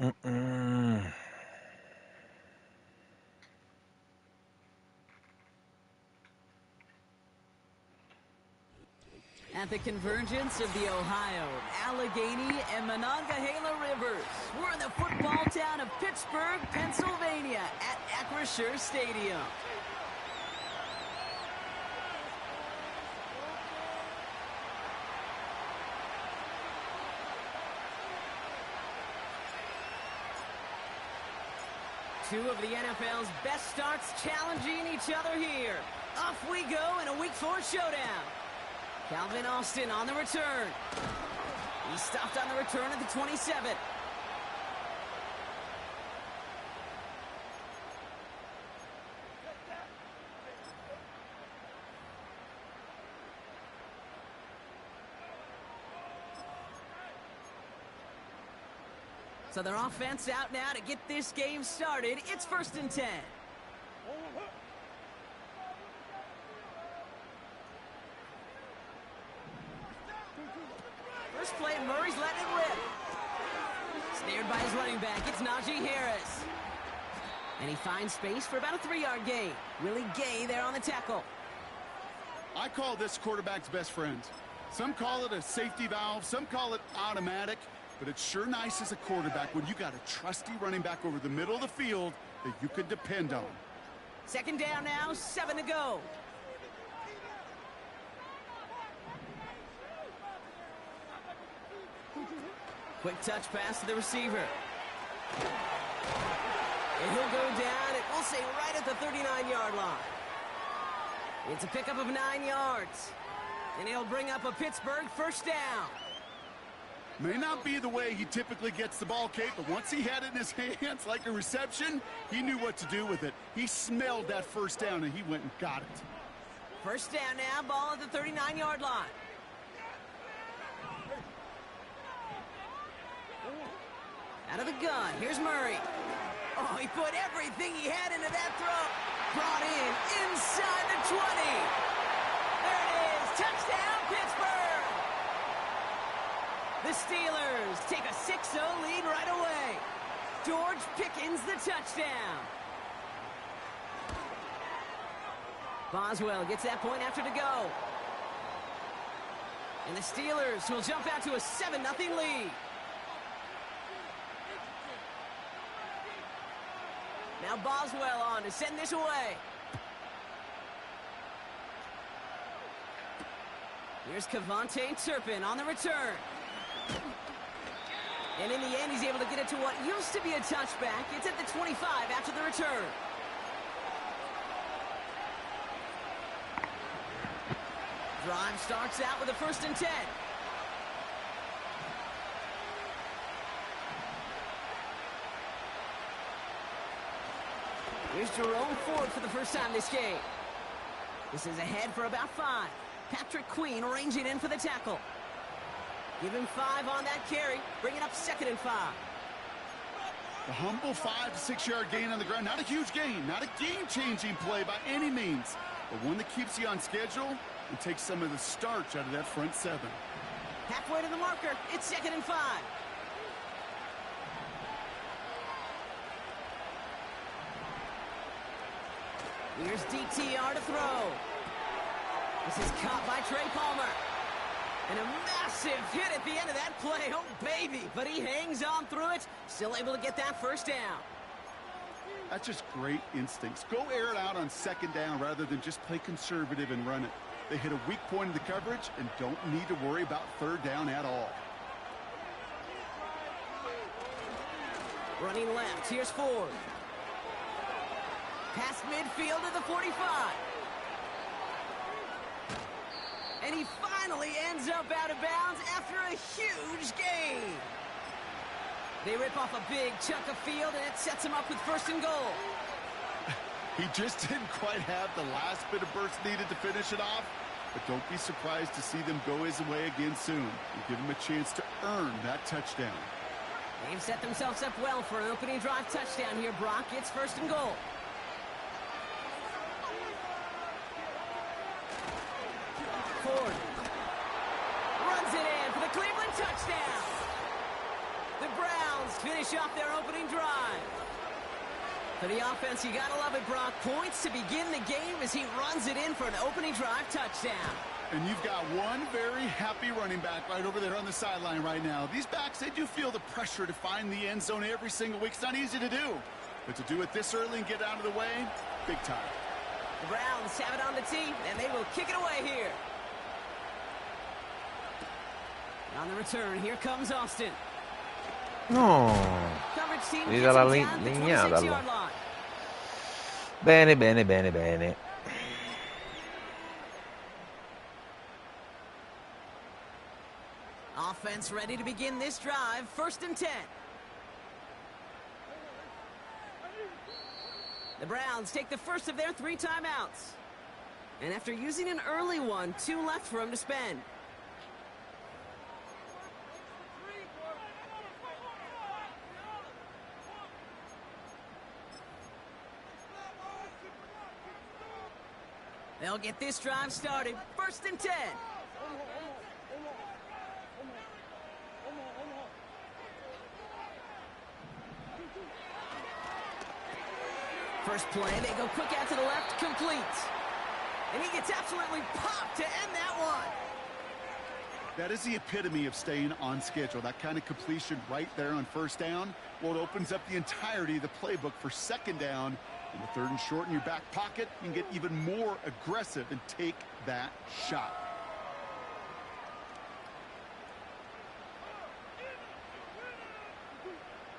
Mm-mm. At the convergence of the Ohio, Allegheny, and Monongahela rivers, we're in the football town of Pittsburgh, Pennsylvania, at Acrisure Stadium. Two of the NFL's best starts challenging each other here. Off we go in a Week 4 showdown. Calvin Austin on the return. He stopped on the return at the 27. So their offense out now to get this game started. It's 1st and 10. First play, Murray's letting it rip. Snared by his running back, it's Najee Harris. And he finds space for about a 3-yard gain. Willie Gay there on the tackle. I call this quarterback's best friend. Some call it a safety valve, some call it automatic, but it's sure nice as a quarterback when you got a trusty running back over the middle of the field that you can depend on. 2nd down now, 7 to go. Quick touch pass to the receiver. And he'll go down, it will say right at the 39-yard line. It's a pickup of 9 yards. And he'll bring up a Pittsburgh 1st down. May not be the way he typically gets the ball, Kate, but once he had it in his hands like a reception, he knew what to do with it. He smelled that 1st down, and he went and got it. 1st down now, ball at the 39-yard line. Out of the gun, here's Murray. Oh, he put everything he had into that throw. Brought in inside the 20. There it is, touchdown Pittsburgh. The Steelers take a 6-0 lead right away. George Pickens the touchdown. Boswell gets that point after to go. And the Steelers will jump out to a 7-0 lead. Now Boswell on to send this away. Here's Kevontae Turpin on the return. And in the end, he's able to get it to what used to be a touchback. It's at the 25 after the return. Drive starts out with a 1st and 10. Here's Jerome Ford for the first time this game. This is ahead for about 5. Patrick Queen arranging in for the tackle. Give him 5 on that carry. Bring it up 2nd and 5. A humble 5 to 6 yard gain on the ground. Not a huge gain, not a game-changing play by any means, but one that keeps you on schedule and takes some of the starch out of that front 7. Halfway to the marker. It's 2nd and 5. Here's DTR to throw. This is caught by Trey Palmer. And a massive hit at the end of that play. Oh, baby. But he hangs on through it. Still able to get that 1st down. That's just great instincts. Go air it out on 2nd down rather than just play conservative and run it. They hit a weak point in the coverage and don't need to worry about 3rd down at all. Running left. Here's Ford. Past midfield to the 45. And he finally ends up out of bounds after a huge gain. They rip off a big chunk of field, and it sets him up with 1st and goal. He just didn't quite have the last bit of burst needed to finish it off, but don't be surprised to see them go his way again soon and give him a chance to earn that touchdown. They've set themselves up well for an opening drive touchdown here, Brock. It's 1st and goal. Ford runs it in for the Cleveland touchdown. The Browns finish off their opening drive. For the offense, you gotta love it, Brock. Points to begin the game as he runs it in for an opening drive touchdown. And you've got one very happy running back right over there on the sideline right now. These backs, they do feel the pressure to find the end zone every single week. It's not easy to do. But to do it this early and get out of the way, big time. The Browns have it on the tee, and they will kick it away here. On the return, here comes Austin. No. Coverage team Lì gets dalla him down at the lignata, 26-yard line. Bene, bene, bene, bene. Offense ready to begin this drive. 1st and 10. The Browns take the first of their 3 timeouts. And after using an early one, 2 left for him to spend. They'll get this drive started. 1st and 10. First play, they go quick out to the left, complete. And he gets absolutely popped to end that one. That is the epitome of staying on schedule. That kind of completion right there on 1st down. Well, it opens up the entirety of the playbook for 2nd down. In the 3rd and short in your back pocket, you can get even more aggressive and take that shot.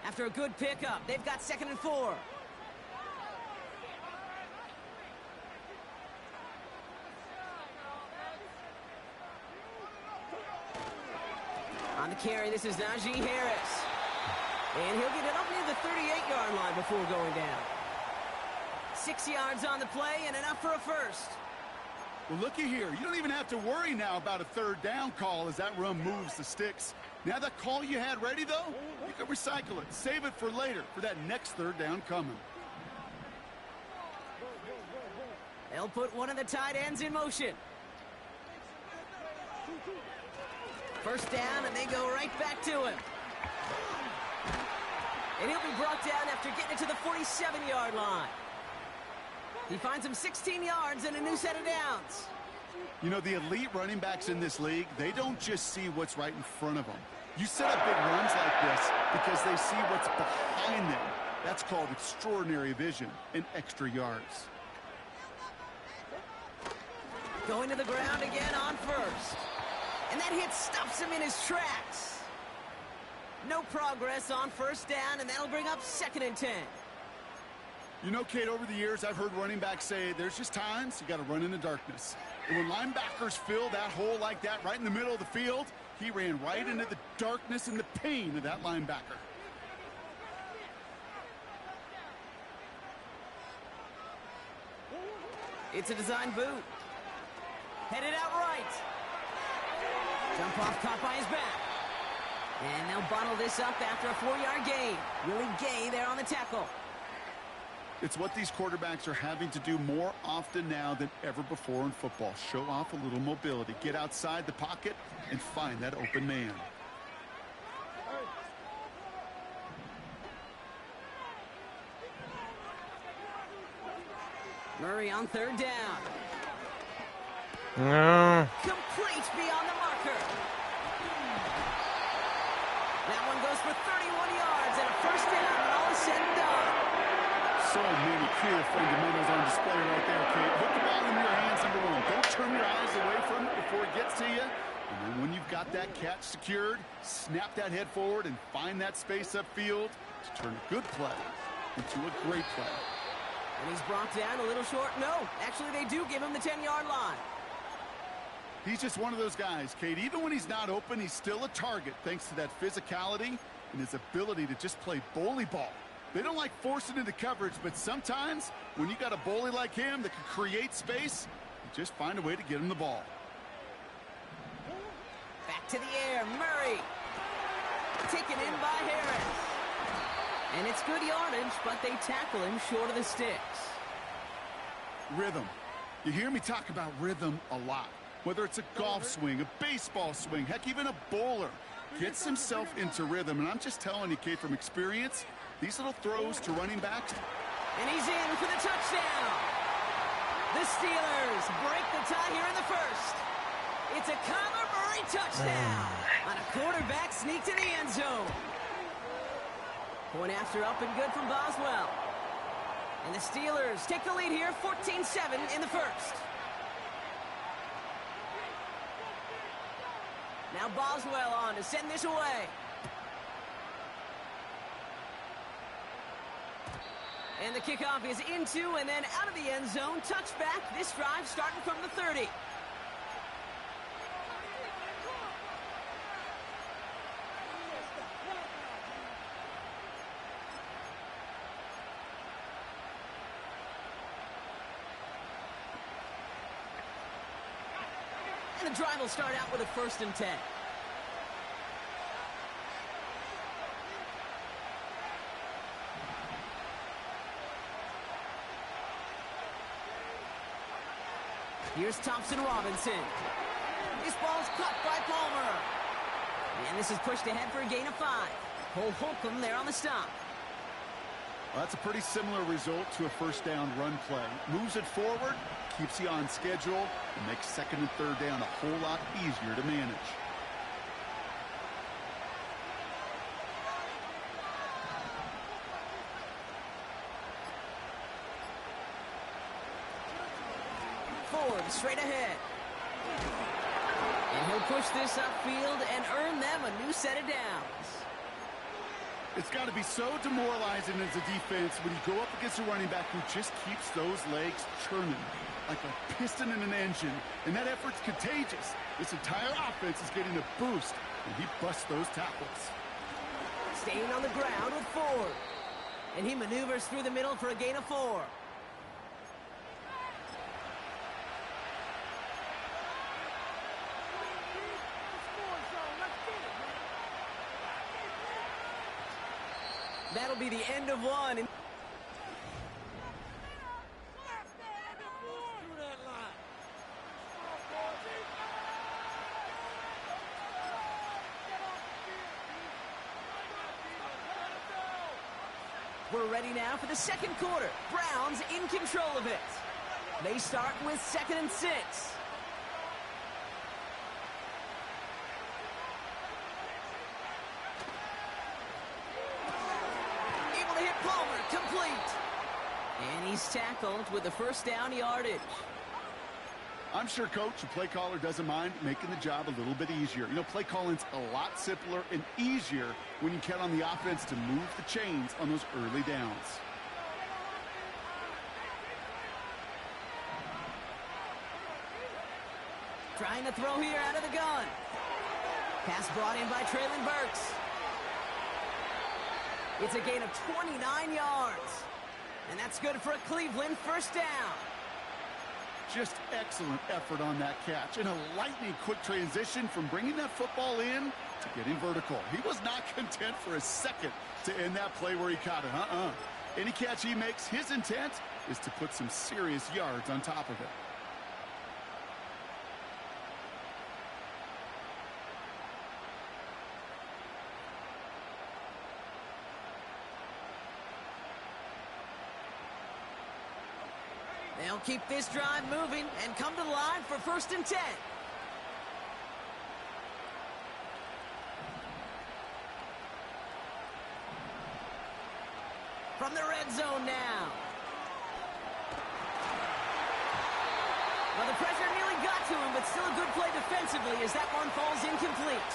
After a good pickup, they've got 2nd and 4. On the carry, this is Najee Harris. And he'll get it up near the 38-yard line before going down. 6 yards on the play and enough for a first. Well, looky here. You don't even have to worry now about a 3rd down call as that run moves the sticks. Now that call you had ready, though, you can recycle it. Save it for later for that next 3rd down coming. They'll put one of the tight ends in motion. 1st down, and they go right back to him. And he'll be brought down after getting it to the 47-yard line. He finds him 16 yards and a new set of downs. You know, the elite running backs in this league, they don't just see what's right in front of them. You set up big runs like this because they see what's behind them. That's called extraordinary vision and extra yards. Going to the ground again on 1st. And that hit stops him in his tracks. No progress on 1st down, and that'll bring up 2nd and 10. You know, Kate, over the years, I've heard running backs say there's just times you got to run in the darkness. And when linebackers fill that hole like that right in the middle of the field, he ran right into the darkness and the pain of that linebacker. It's a design boot. Headed out right. Jump off caught by his back. And they'll bottle this up after a 4-yard gain. Really Gay there on the tackle. It's what these quarterbacks are having to do more often now than ever before in football. Show off a little mobility. Get outside the pocket and find that open man. Murray on 3rd down. Complete beyond the marker. That one goes for 31 yards and a 1st down when all is said and done. So many clear fundamentals on display right there, Kate. Put the ball in your hands, number 1. Don't turn your eyes away from it before it gets to you. And then when you've got that catch secured, snap that head forward and find that space upfield to turn a good play into a great play. And he's brought down a little short. No, actually they do give him the 10-yard line. He's just one of those guys, Kate. Even when he's not open, he's still a target thanks to that physicality and his ability to just play bully ball. They don't like forcing into coverage, but sometimes when you got a bully like him that can create space, you just find a way to get him the ball. Back to the air, Murray. Taken in by Harris. And it's good yardage, but they tackle him short of the sticks. Rhythm. You hear me talk about rhythm a lot. Whether it's a golf swing, a baseball swing, heck, even a bowler. gets himself into rhythm. And I'm just telling you, Kate, from experience, these little throws to running backs. And he's in for the touchdown. The Steelers break the tie here in the first. It's a Kyler Murray touchdown on a quarterback sneak to the end zone. Point after up and good from Boswell. And the Steelers take the lead here, 14-7 in the first. Now Boswell on to send this away. And the kickoff is into and then out of the end zone. Touchback, this drive starting from the 30. And the drive will start out with a 1st and 10. Here's Thompson Robinson. This ball's caught by Palmer. And this is pushed ahead for a gain of 5. Cole Holcomb there on the stop. Well, that's a pretty similar result to a first down run play. Moves it forward, keeps you on schedule, and makes 2nd and 3rd down a whole lot easier to manage. Ford straight ahead. And he'll push this upfield and earn them a new set of downs. It's got to be so demoralizing as a defense when you go up against a running back who just keeps those legs churning like a piston in an engine, and that effort's contagious. This entire offense is getting a boost, and he busts those tackles. Staying on the ground with Ford. And he maneuvers through the middle for a gain of 4. That'll be the end of one. We're ready now for the second quarter. Browns in control of it. They start with 2nd and 6. Able to hit Palmer, complete. And he's tackled with the 1st down yardage. I'm sure coach and play caller doesn't mind making the job a little bit easier. You know, play calling's a lot simpler and easier when you count on the offense to move the chains on those early downs. Trying to throw here out of the gun. Pass brought in by Traylon Burks. It's a gain of 29 yards. And that's good for a Cleveland 1st down. Just excellent effort on that catch. And a lightning quick transition from bringing that football in to getting vertical. He was not content for a second to end that play where he caught it. Any catch he makes, his intent is to put some serious yards on top of it. They'll keep this drive moving and come to the line for 1st and 10. From the red zone now. Well, the pressure nearly got to him, but still a good play defensively as that one falls incomplete.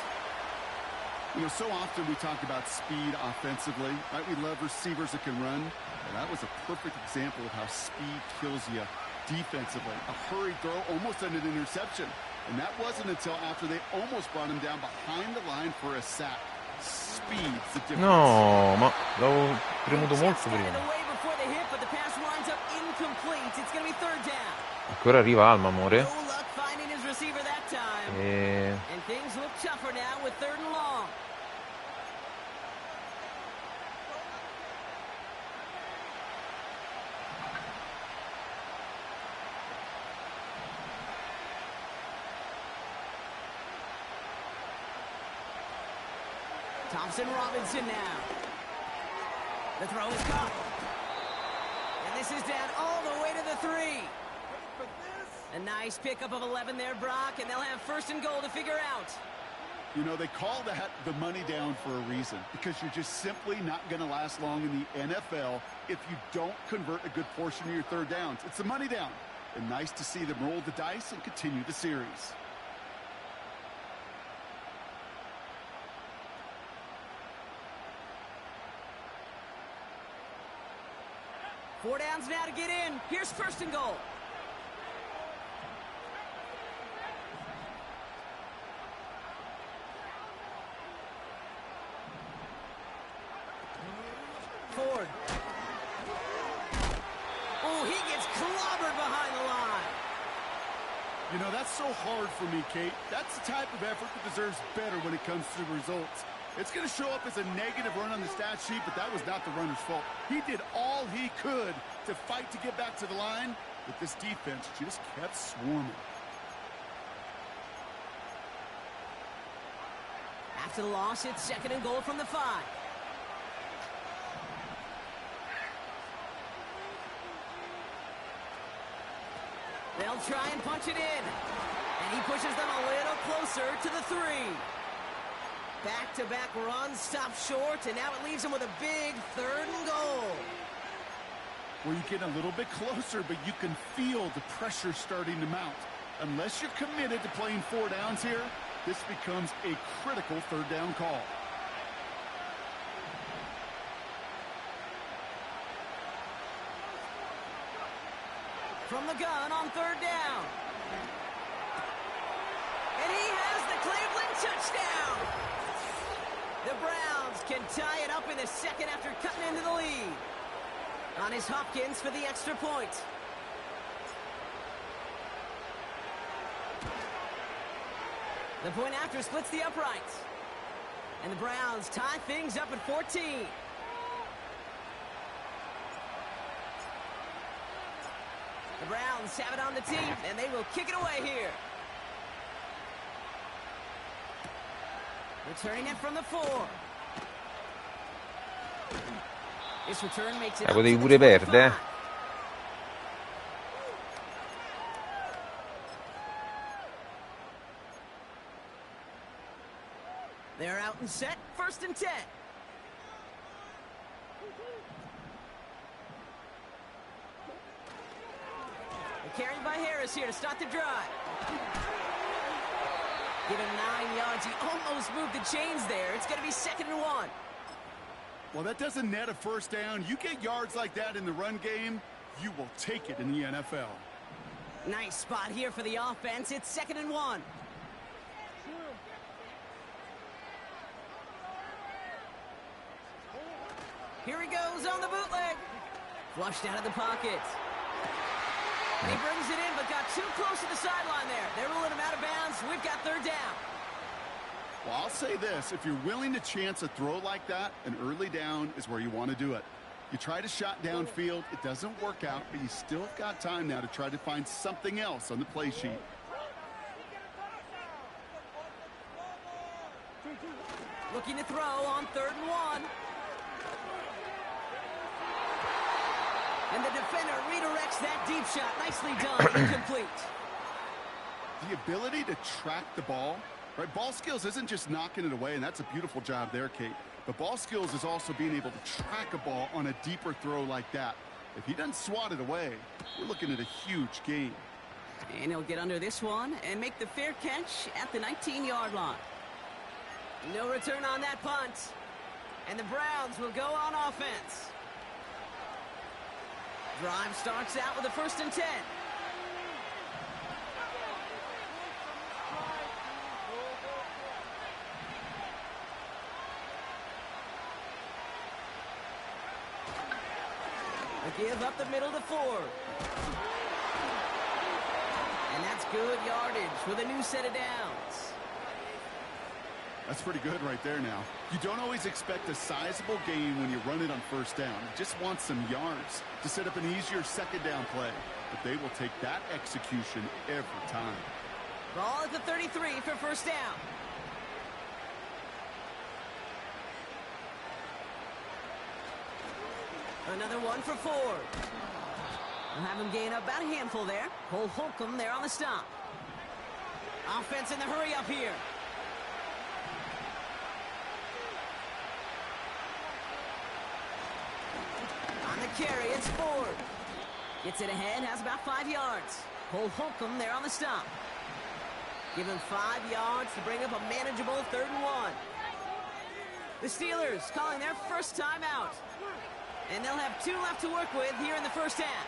You know, so often we talk about speed offensively, right? We love receivers that can run. And that was a perfect example of how speed kills you defensively. A hurried throw almost ended an interception. And that wasn't until after they almost brought him down behind the line for a sack. Speed's the difference. No, ma l'avevo premuto molto prima. Ancora arriva Alma, amore. And things look tougher now with 3rd and long. Thompson-Robinson now. The throw is caught. And this is down all the way to the 3. A nice pickup of 11 there, Brock, and they'll have first and goal to figure out. You know, they call that the money down for a reason, because you're just simply not going to last long in the NFL if you don't convert a good portion of your third downs. It's the money down. And nice to see them roll the dice and continue the series. Four downs now to get in. Here's first and goal. Ford. Oh, he gets clobbered behind the line. You know, that's so hard for me, Kate. That's the type of effort that deserves better when it comes to the results. It's going to show up as a negative run on the stat sheet, but that was not the runner's fault. He did all he could to fight to get back to the line, but this defense just kept swarming. After the loss, it's second and goal from the 5. They'll try and punch it in. And he pushes them a little closer to the 3. Back-to-back runs, stop short, and now it leaves him with a big third and goal. Well, you get a little bit closer, but you can feel the pressure starting to mount. Unless you're committed to playing 4 downs here, this becomes a critical third down call. From the gun on third down. And he has the Cleveland touchdown. The Browns can tie it up in the second after cutting into the lead. On his Hopkins for the extra point. The point after splits the uprights. And the Browns tie things up at 14. The Browns have it on the tee, and they will kick it away here. Returning it from the 4. This return makes it up to potevi the pure 25. perdere. They're out and set, first and 10. Carried by Harris here to start the drive. Give him 9 yards. He almost moved the chains there. It's going to be second and 1. Well, that doesn't net a first down. You get yards like that in the run game, you will take it in the NFL. Nice spot here for the offense. It's second and 1. Here he goes on the bootleg. Flushed out of the pocket. And he brings it in, but got too close to the sideline there. They're ruling him out of bounds. We've got third down. Well, I'll say this. If you're willing to chance a throw like that, an early down is where you want to do it. You try to shot downfield. It doesn't work out, but you still have got time now to try to find something else on the play sheet. Looking to throw on third and 1. And the defender redirects that deep shot. Nicely done. Incomplete. The ability to track the ball, right? Ball skills isn't just knocking it away, and that's a beautiful job there, Kate. But ball skills is also being able to track a ball on a deeper throw like that. If he doesn't swat it away, we're looking at a huge gain. And he'll get under this one and make the fair catch at the 19-yard line. No return on that punt. And the Browns will go on offense. Drive starts out with a first and 10. A give up the middle to Ford. And that's good yardage with a new set of downs. That's pretty good right there now. You don't always expect a sizable gain when you run it on first down. You just want some yards to set up an easier second down play. But they will take that execution every time. Ball at the 33 for first down. Another one for Ford. We'll have him gain up about a handful there. Cole Holcomb there on the stop. Offense in the hurry up here. On the carry, it's Ford. Gets it ahead, has about 5 yards. Cole Holcomb there on the stop. Give him 5 yards to bring up a manageable 3rd and 1. The Steelers calling their first timeout. And they'll have 2 left to work with here in the first half.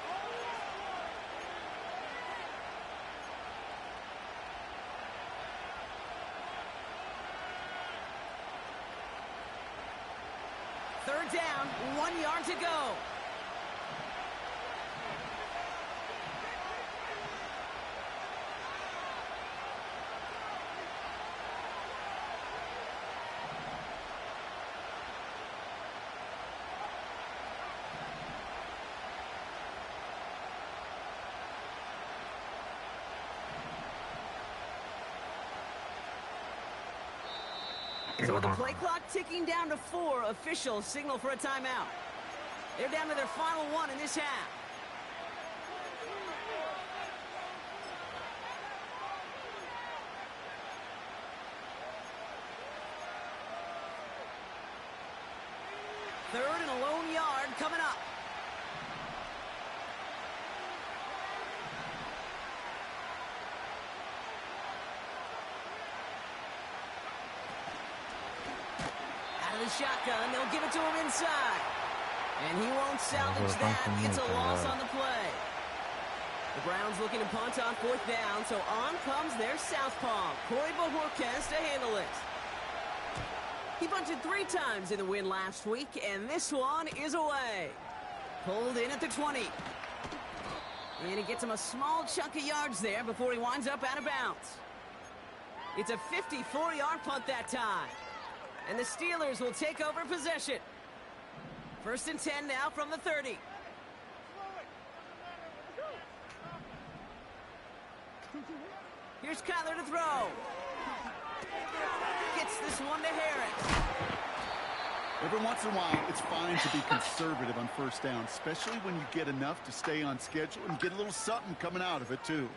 Third down, 1 yard to go. So with the play clock ticking down to 4, officials signal for a timeout. They're down to their final 1 in this half. Third and a lone yard coming up. Shotgun, they'll give it to him inside. And he won't salvage that. It's a loss on the play. The Browns looking to punt on 4th down, so on comes their southpaw, Corey Bojorquez, to handle it. He bunted 3 times in the win last week, and this one is away. Pulled in at the 20. And he gets him a small chunk of yards there before he winds up out of bounds. It's a 54-yard punt that time. And the Steelers will take over possession. 1st and 10 now from the 30. Here's Kyler to throw. Gets this one to Harris. Every once in a while, it's fine to be conservative on 1st down, especially when you get enough to stay on schedule and get a little something coming out of it, too.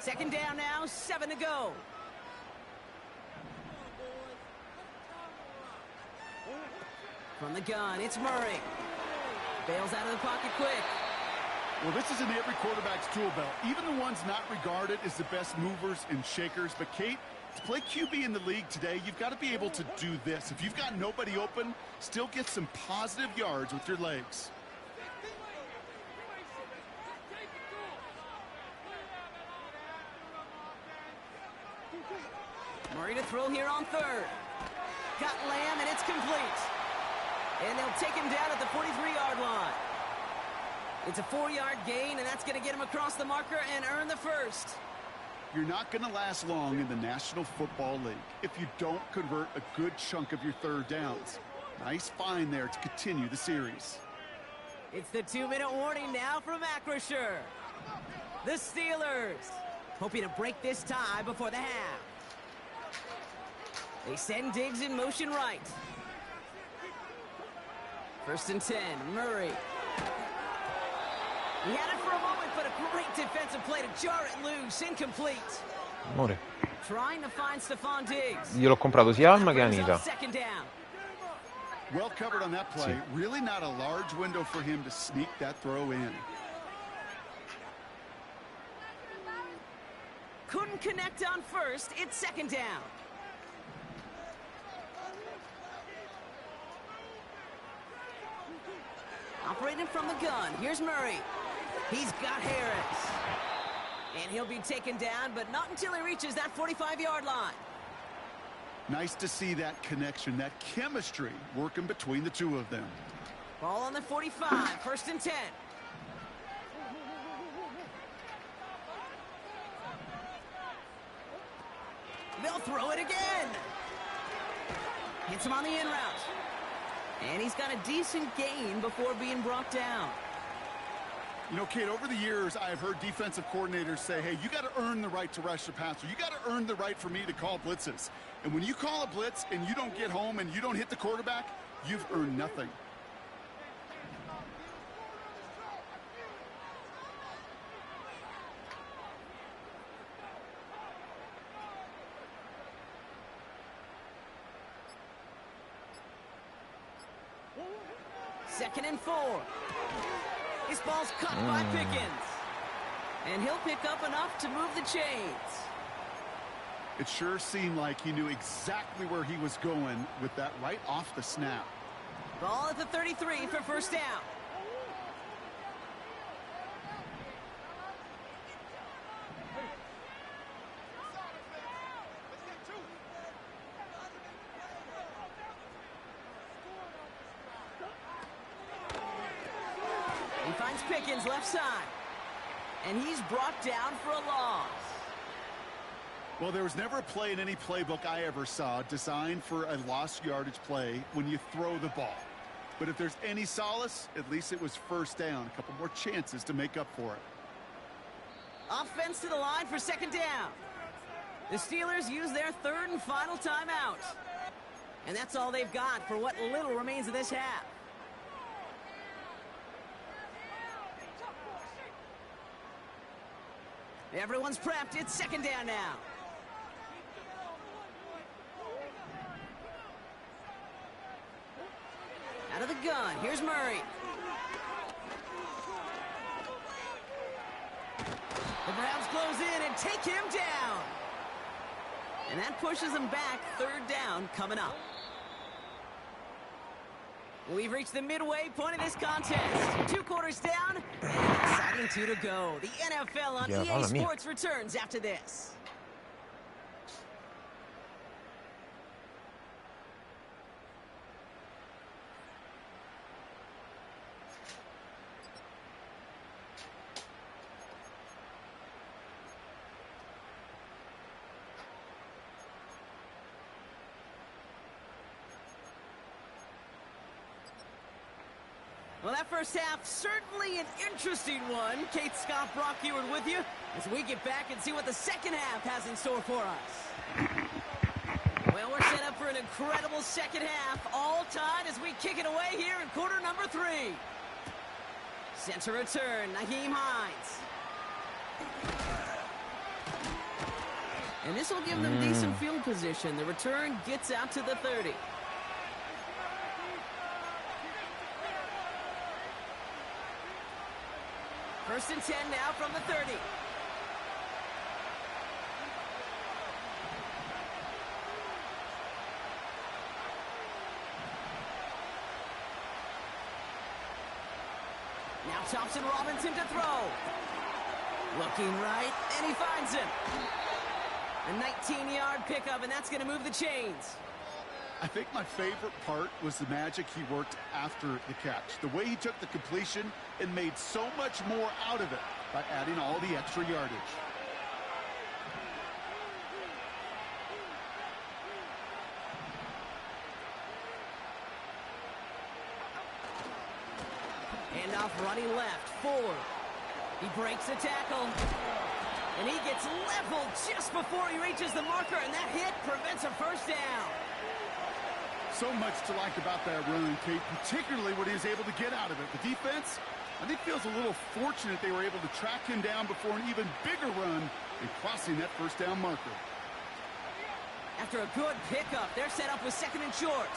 2nd down now, 7 to go. From the gun, it's Murray. Bails out of the pocket quick. Well, this is in every quarterback's tool belt, even the ones not regarded as the best movers and shakers. But, Kate, to play QB in the league today, you've got to be able to do this. If you've got nobody open, still get some positive yards with your legs. Murray to throw here on 3rd. Got Lamb, and it's complete. And they'll take him down at the 43-yard line. It's a 4-yard gain, and that's going to get him across the marker and earn the 1st. You're not going to last long in the National Football League if you don't convert a good chunk of your 3rd downs. Nice find there to continue the series. It's the 2-minute warning now from Acrisure. The Steelers hoping to break this tie before the half. They send Diggs in motion right. 1st and 10, Murray. He had it for a moment, but a great defensive play to jar it loose. Incomplete. Amore, Trying to find Stephon Diggs. gliel'ho comprato sia Alma che Anita. 2nd down. Well covered on that play. Really not a large window for him to sneak that throw in. Couldn't connect on 1st. It's 2nd down. Operating from the gun. Here's Murray. He's got Harris. And he'll be taken down, but not until he reaches that 45-yard line. Nice to see that connection, that chemistry working between the two of them. Ball on the 45, 1st and 10. They'll throw it again. Hits him on the in route. And he's got a decent gain before being brought down. You know, Kate, over the years, I've heard defensive coordinators say, hey, you got to earn the right to rush the passer. You got to earn the right for me to call blitzes. And when you call a blitz and you don't get home and you don't hit the quarterback, you've earned nothing. Second and 4. This ball's caught by Pickens. And he'll pick up enough to move the chains. It sure seemed like he knew exactly where he was going with that right off the snap. Ball at the 33 for first down. He finds Pickens left side. And he's brought down for a loss. Well, there was never a play in any playbook I ever saw designed for a lost yardage play when you throw the ball. But if there's any solace, at least it was first down. A couple more chances to make up for it. Offense to the line for second down. The Steelers use their third and final timeout. And that's all they've got for what little remains of this half. Everyone's prepped. It's second down now. Out of the gun. Here's Murray. The Browns close in and take him down. And that pushes them back. Third down coming up. We've reached the midway point of this contest. 2 quarters down, and an exciting 2 to go. The NFL on EA Sports returns after this. Well, that first half, certainly an interesting one. Kate, Scott, Brock Eward with you as we get back and see what the second half has in store for us. Well, we're set up for an incredible second half, all tied as we kick it away here in quarter number 3. Center return, Nyheim Hines. And this will give them decent field position. The return gets out to the 30. First and 10 now from the 30. Now Thompson Robinson to throw. Looking right, and he finds him. A 19-yard pickup, and that's going to move the chains. I think my favorite part was the magic he worked after the catch. The way he took the completion and made so much more out of it by adding all the extra yardage. Handoff running left, Ford. He breaks the tackle. And he gets leveled just before he reaches the marker, and that hit prevents a first down. So much to like about that run, Kate, particularly what he was able to get out of it. The defense, I think, feels a little fortunate they were able to track him down before an even bigger run and crossing that first down marker. After a good pickup, they're set up with second and short.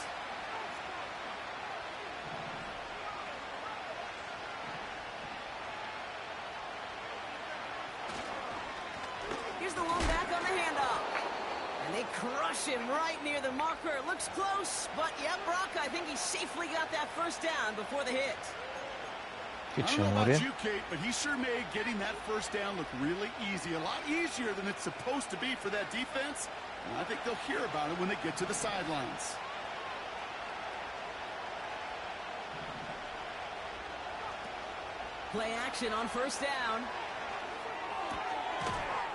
Here's the one back on the handoff. And they crush him right near the marker. It looks close, but yeah, Brock, I think he safely got that first down before the hit. I don't know about you, Kate, but he sure made getting that first down look really easy. A lot easier than it's supposed to be for that defense. And I think they'll hear about it when they get to the sidelines. Play action on first down.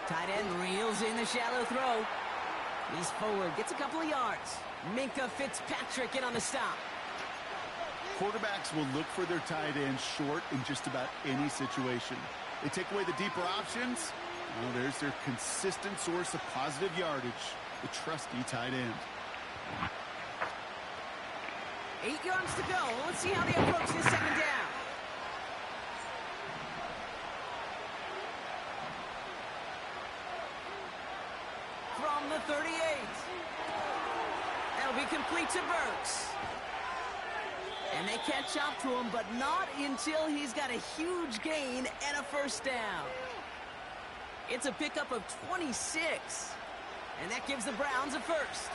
Tight end reels in the shallow throw. He's forward, gets a couple of yards. Minka Fitzpatrick in on the stop. Quarterbacks will look for their tight end short in just about any situation. They take away the deeper options. Well, there's their consistent source of positive yardage, the trusty tight end. 8 yards to go. Let's see how they approach this second down. From the 38. That'll be complete to Burks. And they catch up to him, but not until he's got a huge gain and a first down. It's a pickup of 26. And that gives the Browns a first.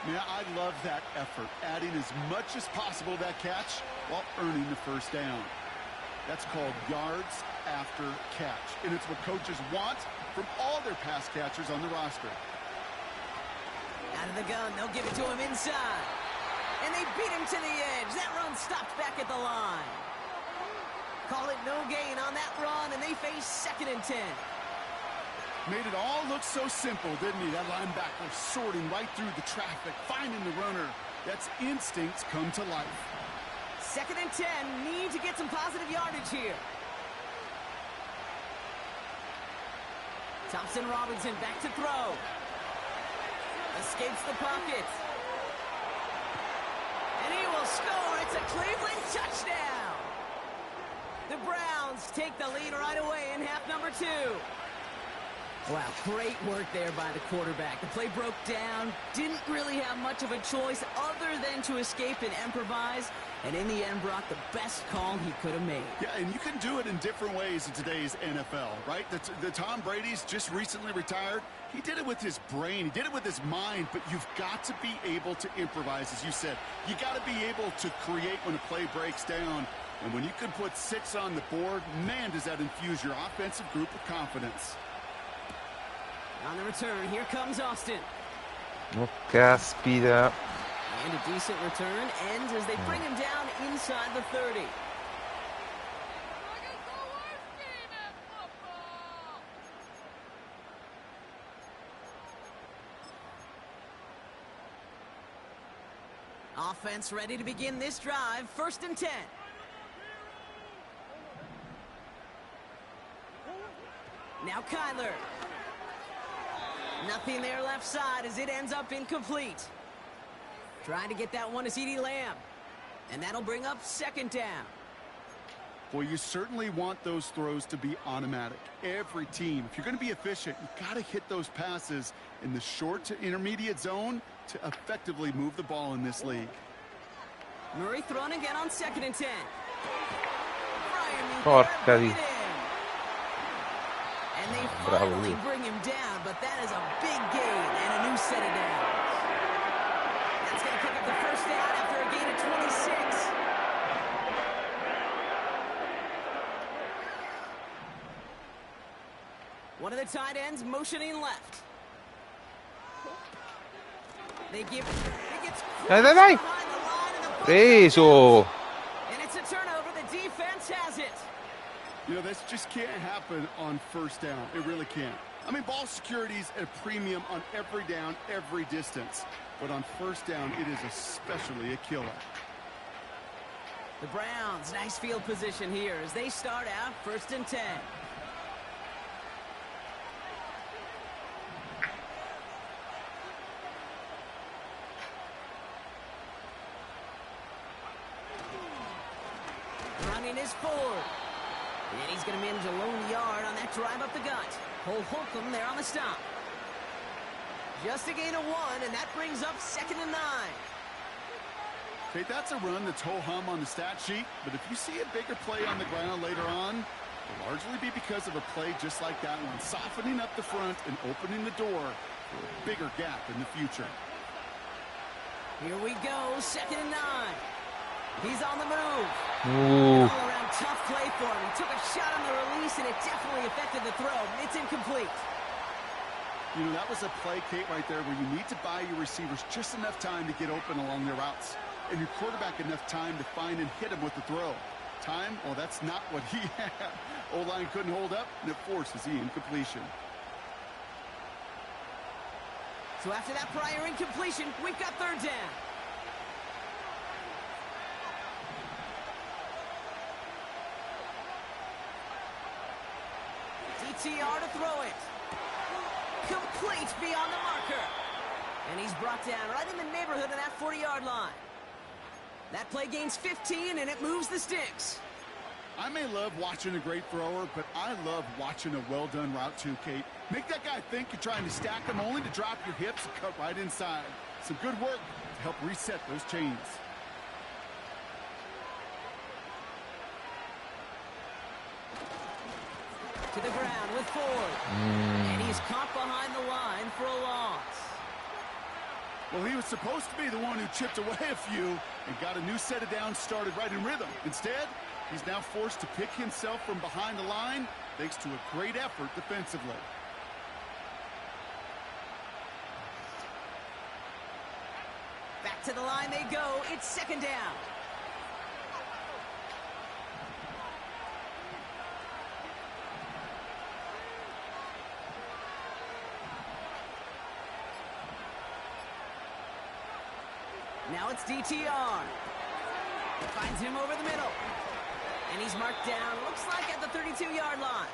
Yeah, I love that effort, adding as much as possible to that catch while earning the first down. That's called yards after catch, and it's what coaches want from all their pass catchers on the roster. Out of the gun, they'll give it to him inside. And they beat him to the edge. That run stopped back at the line. Call it no gain on that run, and they face 2nd and 10. Made it all look so simple, didn't he? That linebacker sorting right through the traffic, finding the runner. That's instincts come to life. 2nd and 10, need to get some positive yardage here. Thompson Robinson back to throw. Escapes the pocket. And he will score. It's a Cleveland touchdown. The Browns take the lead right away in half number 2. Wow, great work there by the quarterback. The play broke down, didn't really have much of a choice other than to escape and improvise, and in the end brought the best call he could have made. Yeah, and you can do it in different ways in today's NFL, right? The Tom Brady's just recently retired. He did it with his brain. He did it with his mind, but you've got to be able to improvise, as you said. You got to be able to create when a play breaks down. And when you can put 6 on the board, man, does that infuse your offensive group with confidence. On the return, here comes Austin. Oh, caspita. And a decent return ends as they bring him down inside the 30. Offense ready to begin this drive. 1st and 10. Now Kyler. Nothing there left side as it ends up incomplete. Trying to get that one to CeeDee Lamb. And that'll bring up 2nd down. Well, you certainly want those throws to be automatic. Every team, if you're going to be efficient, you got to hit those passes in the short to intermediate zone to effectively move the ball in this league. Murray thrown again on 2nd and 10. Porca di. And they finally bring him down, but that is a big gain and a new set of downs. That's going to pick up the first down after a gain of 26. One of the tight ends motioning left. They give it gets Vai, vai, vai. Preso. And it's a turnover. The defense has it. You know, this just can't happen on 1st down. It really can't. I mean, ball security's at a premium on every down, every distance. But on 1st down, it is especially a killer. The Browns, nice field position here as they start out 1st and 10. Running is Ford. And he's going to manage a lone yard on that drive up the gut. Cole Holcomb there on the stop. Just a gain of 1, and that brings up 2nd and 9. Okay, that's a run that's ho-hum on the stat sheet, but if you see a bigger play on the ground later on, it'll largely be because of a play just like that one, softening up the front and opening the door for a bigger gap in the future. Here we go, 2nd and 9. He's on the move. Ooh. All around tough play for him. He took a shot on the release, and it definitely affected the throw. It's incomplete. You know, that was a play, Kate, right there where you need to buy your receivers just enough time to get open along their routes. And your quarterback enough time to find and hit him with the throw. Time? Well, that's not what he had. O-line couldn't hold up, and it forces the incompletion. So after that prior incompletion, we've got 3rd down. DTR to throw it. Complete beyond the marker. And he's brought down right in the neighborhood of that 40-yard line. That play gains 15, and it moves the sticks. I may love watching a great thrower, but I love watching a well-done route too, Kate. Make that guy think you're trying to stack him only to drop your hips and cut right inside. Some good work to help reset those chains. To the ground with Ford. And he's caught behind the line for a loss. Well, he was supposed to be the one who chipped away a few and got a new set of downs started right in rhythm. Instead, he's now forced to pick himself from behind the line thanks to a great effort defensively. Back to the line they go. It's second down. Now it's DTR. Finds him over the middle. And he's marked down, looks like at the 32-yard line.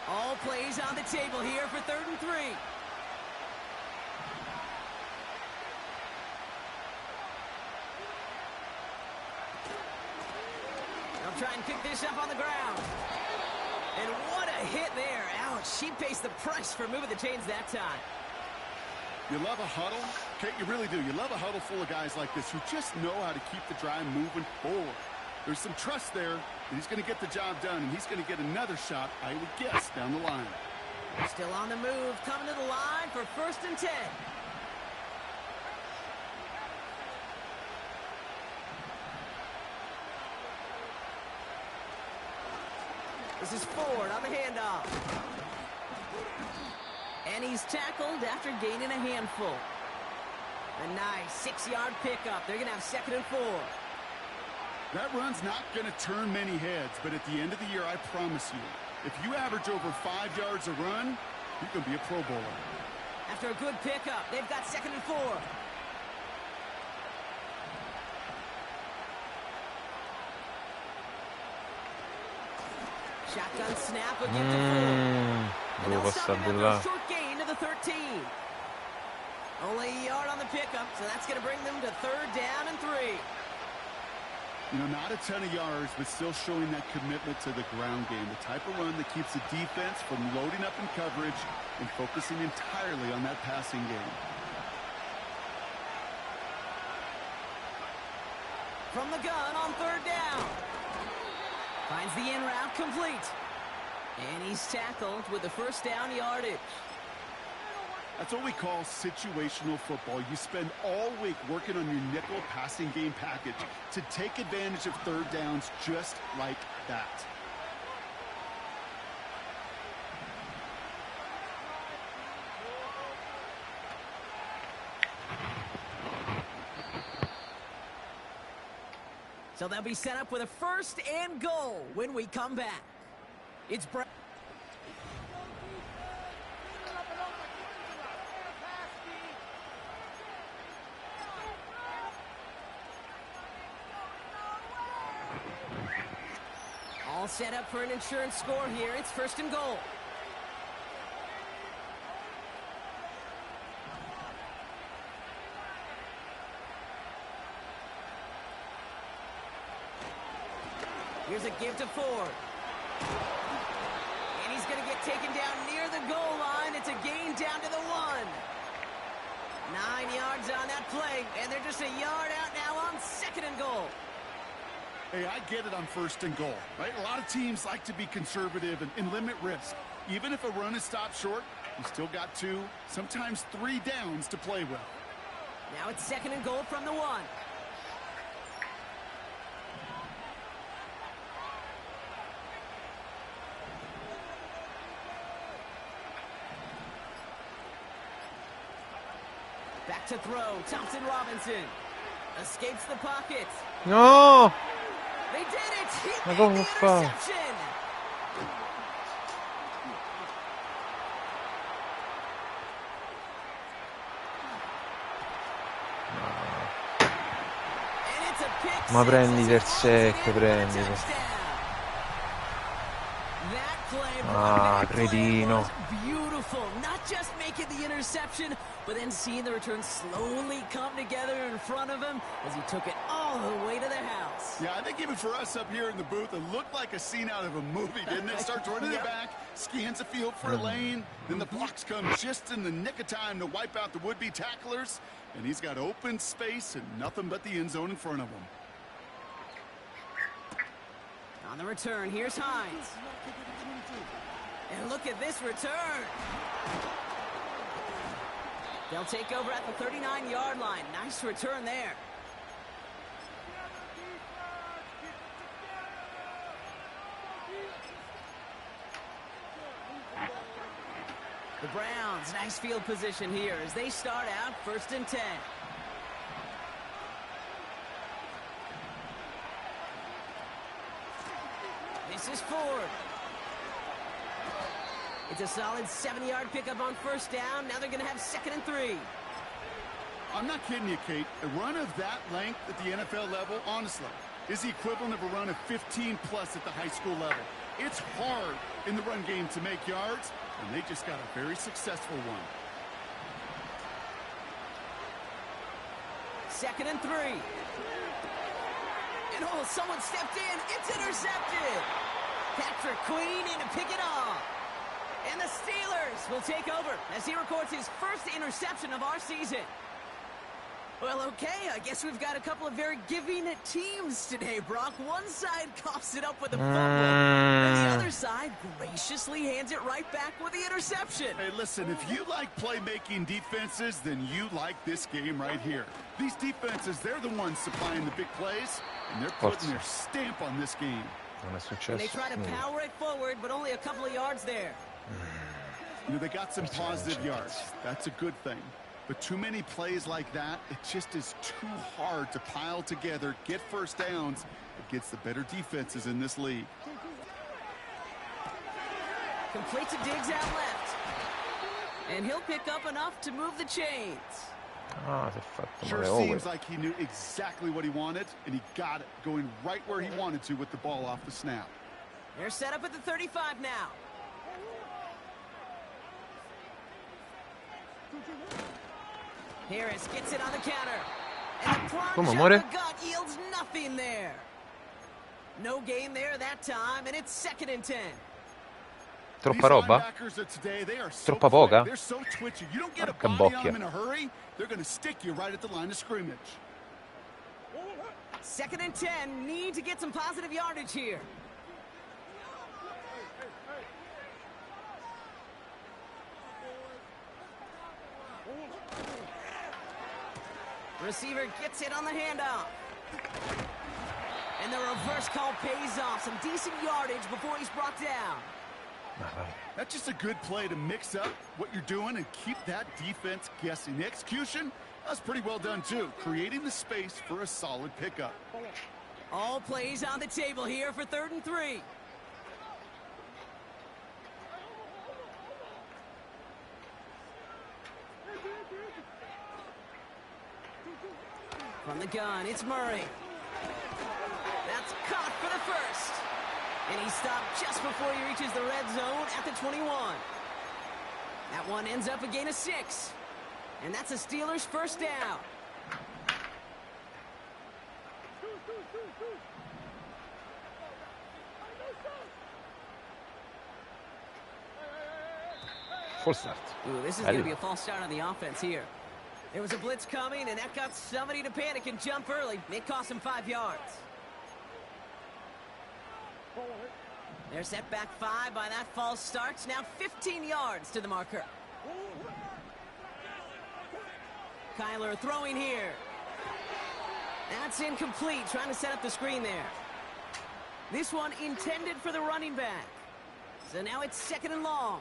All plays on the table here for 3rd and 3. Try and pick this up on the ground. And what a hit there. Ouch, she pays the price for moving the chains that time. You love a huddle? Kate, you really do. You love a huddle full of guys like this who just know how to keep the drive moving forward. There's some trust there that he's going to get the job done, and he's going to get another shot, I would guess, down the line. Still on the move, coming to the line for 1st and 10. This is Ford on the handoff. And he's tackled after gaining a handful. A nice 6-yard pickup. They're going to have 2nd and 4. That run's not going to turn many heads, but at the end of the year, I promise you, if you average over 5 yards a run, you're going to be a Pro Bowler. After a good pickup, they've got 2nd and 4. Shotgun snap will get to Ford. And they'll stop him after a short gain to the 13. Only a yard on the pickup, so that's going to bring them to 3rd down and 3. You know, not a ton of yards, but still showing that commitment to the ground game. The type of run that keeps the defense from loading up in coverage and focusing entirely on that passing game. From the gun on 3rd down. Finds the in route complete. And he's tackled with the 1st down yardage. That's what we call situational football. You spend all week working on your nickel passing game package to take advantage of 3rd downs just like that. So they'll be set up with a 1st and goal when we come back. It's all set up for an insurance score here. It's 1st and goal. Here's a give to Ford. And he's going to get taken down near the goal line. It's a gain down to the 1. 9 yards on that play, and they're just a yard out now on 2nd and goal. Hey, I get it on 1st and goal, right? A lot of teams like to be conservative and limit risk. Even if a run is stopped short, you still got 2, sometimes 3 downs to play with. Now it's 2nd and goal from the 1. Back to throw. Thompson Robinson escapes the pocket. No! They did it! He Ma made come the fa? interception! Ma prenditi il 7, prenditi. Ah, cretino. Beautiful, not just making the interception, but then seeing the return slowly come together in front of him as he took it all the way to the house. Yeah, I think even for us up here in the booth, it looked like a scene out of a movie, didn't it? Starts running the back, scans the field for a lane, then the blocks come just in the nick of time to wipe out the would-be tacklers, and he's got open space and nothing but the end zone in front of him. On the return, here's Hines. And look at this return. They'll take over at the 39-yard line. Nice return there. The Browns, nice field position here as they start out 1st and 10. This is Ford. It's a solid 70-yard pickup on 1st down. Now they're going to have 2nd and 3. I'm not kidding you, Kate. A run of that length at the NFL level, honestly, is the equivalent of a run of 15-plus at the high school level. It's hard in the run game to make yards, and they just got a very successful one. 2nd and 3. And oh, someone stepped in. It's intercepted. Patrick Queen in to pick it off. And the Steelers will take over as he records his first interception of our season. Well, okay, I guess we've got a couple of very giving teams today, Brock. One side coughs it up with a fumble, and the other side graciously hands it right back with the interception. Hey, listen, if you like playmaking defenses, then you like this game right here. These defenses, they're the ones supplying the big plays, and they're putting their stamp on this game. And they try to power it forward, but only a couple of yards there. You know, they got some positive yards. That's a good thing. But too many plays like that, it just is too hard to pile together, get 1st downs against the better defenses in this league. Complete to Diggs out left. And he'll pick up enough to move the chains. Ah, si è fatto Sure male seems like he knew exactly what he wanted, and he got it, going right where he wanted to with the ball off the snap. They're set up at the 35 now. Harris gets it on the counter. And the plunge up the gut yields nothing there. No gain there that time, and it's 2nd and 10. Troppa roba? Troppa poca? Porca bocchia. 2nd and 10, need to get some positive yardage here. Receiver gets it on the handoff. And the reverse call pays off. Some decent yardage before he's brought down. That's just a good play to mix up what you're doing and keep that defense guessing. The execution, that's pretty well done too. Creating the space for a solid pickup. All plays on the table here for 3rd and 3. From the gun, it's Murray. That's caught for the 1st. And he stopped just before he reaches the red zone at the 21. That one ends up a gain of 6. And that's a Steelers 1st down. False start. Ooh, this is going to be a false start on the offense here. There was a blitz coming, and that got somebody to panic and jump early. It cost him 5 yards. They're set back 5 by that false start. Now 15 yards to the marker. Kyler throwing here. That's incomplete, trying to set up the screen there. This one intended for the running back. So now it's 2nd and long.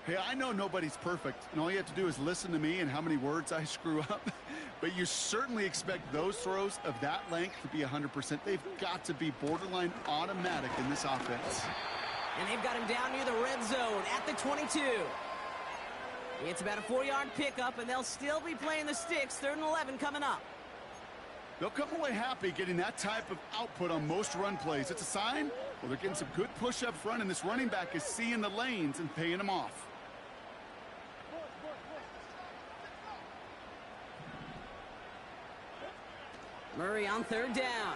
Hey, I know nobody's perfect, and all you have to do is listen to me and how many words I screw up. But you certainly expect those throws of that length to be 100%. They've got to be borderline automatic in this offense. And they've got him down near the red zone at the 22. It's about a 4-yard pickup, and they'll still be playing the sticks. 3rd and 11 coming up. They'll come away happy getting that type of output on most run plays. It's a sign, well, they're getting some good push up front, and this running back is seeing the lanes and paying them off. Murray on third down.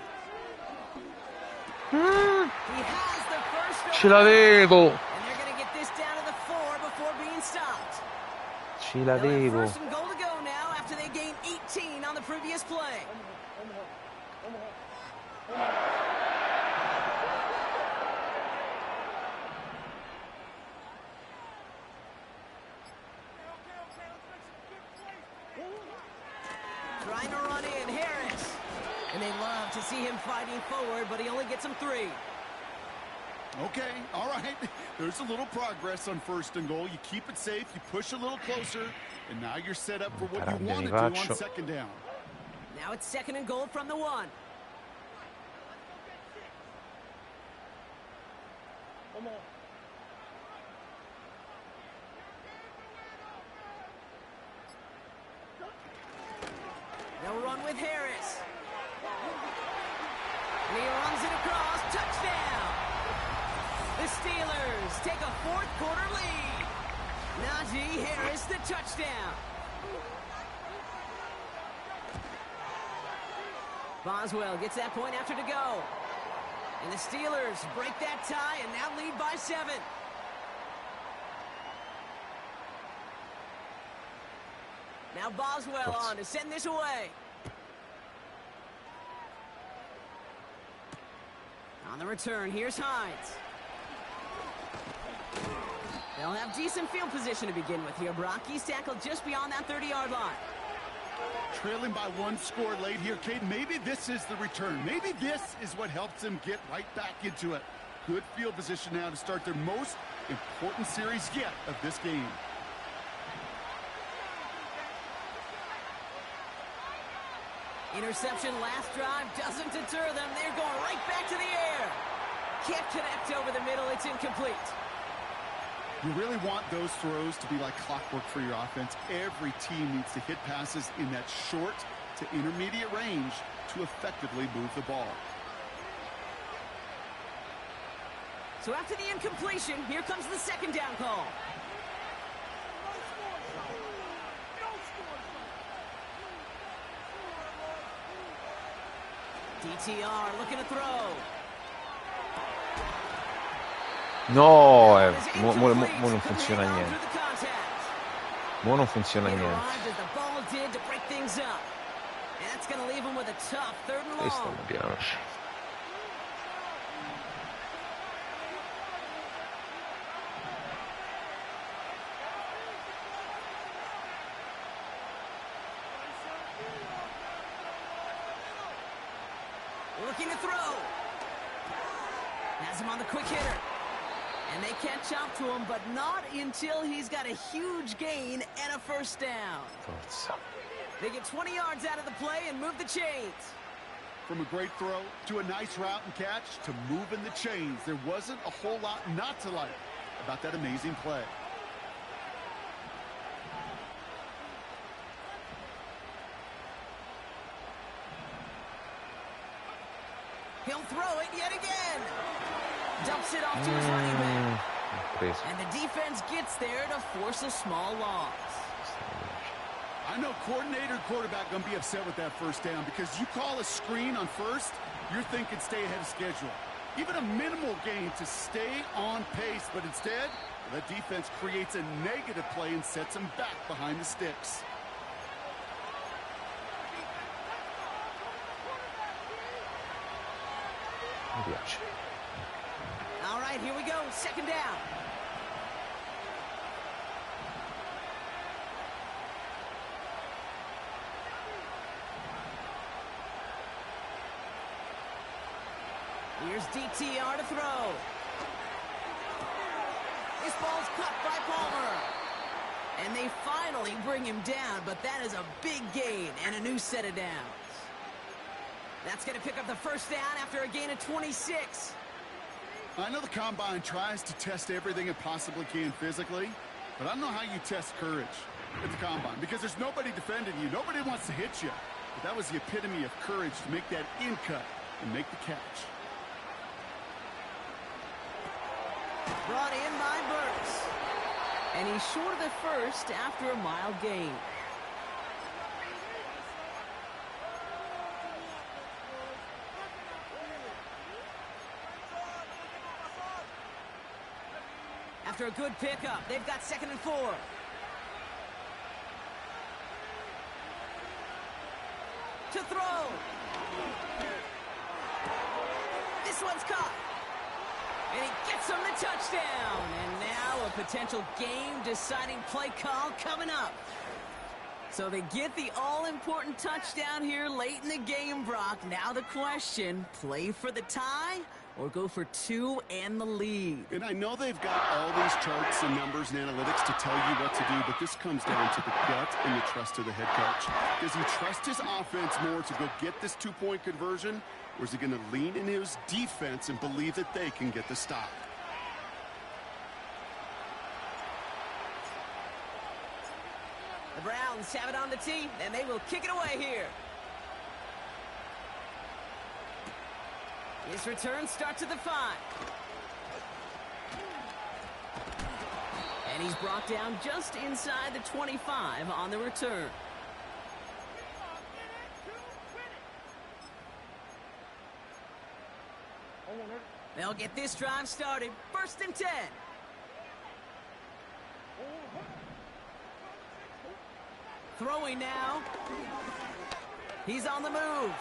He has the first. Ce l'avevo. And they're going to get this down to the 4 before being stopped. Ce l'avevo. First and goal to go now after they gained 18 on the previous play. Trying to run in, Harris. And they love to see him fighting forward, but he only gets him 3. Okay, all right. There's a little progress on first and goal. You keep it safe, you push a little closer, and now you're set up for what you want to do on second down. Now it's second and goal from the 1. They'll run with Harris. And he runs it across. Touchdown! The Steelers take a fourth-quarter lead. Najee Harris, the touchdown. Boswell gets that point after to go. And the Steelers break that tie and now lead by 7. Now Boswell on to send this away. On the return, here's Hines. They'll have decent field position to begin with here, Brock. He's tackled just beyond that 30-yard line. Trailing by 1 score late here, Cade. Maybe this is the return. Maybe this is what helps them get right back into it. Good field position now to start their most important series yet of this game. Interception last drive doesn't deter them. They're going right back to the air. Can't connect over the middle. It's incomplete. You really want those throws to be like clockwork for your offense. Every team needs to hit passes in that short to intermediate range to effectively move the ball. So after the incompletion, here comes the second down call. DTR looking to throw. No, mo non funziona niente. Mo non funziona niente. Questo mi piace. Looking to throw. Has him on the quick hitter. And they catch up to him, but not until he's got a huge gain and a first down. Forza. They get 20 yards out of the play and move the chains. From a great throw to a nice route and catch to moving the chains, there wasn't a whole lot not to like about that amazing play. He'll throw it yet again. Dumps it off to his running back. And the defense gets there to force a small loss. I know coordinator and quarterback going to be upset with that first down because you call a screen on first, you're thinking stay ahead of schedule. Even a minimal gain to stay on pace, but instead, the defense creates a negative play and sets them back behind the sticks. All right, here we go. Second down. Here's DTR to throw. This ball's cut by Palmer. And they finally bring him down, but that is a big gain and a new set of downs. That's going to pick up the first down after a gain of 26. I know the Combine tries to test everything it possibly can physically, but I don't know how you test courage at the Combine because there's nobody defending you. Nobody wants to hit you. But that was the epitome of courage to make that in cut and make the catch. Brought in by Burks. And he's short of the first after a mild gain. After a good pickup, they've got 2nd and 4. To throw. This one's caught. And he gets him the touchdown. And now a potential game-deciding play call coming up. So they get the all-important touchdown here late in the game, Brock. Now the question, play for the tie or go for 2 and the lead? And I know they've got all these charts and numbers and analytics to tell you what to do, but this comes down to the gut and the trust of the head coach. Does he trust his offense more to go get this 2-point conversion, or is he going to lean in his defense and believe that they can get the stop? The Browns have it on the tee, and they will kick it away here. His return starts at the 5. And he's brought down just inside the 25 on the return. They'll get this drive started. 1st and 10. Throwing now. He's on the move.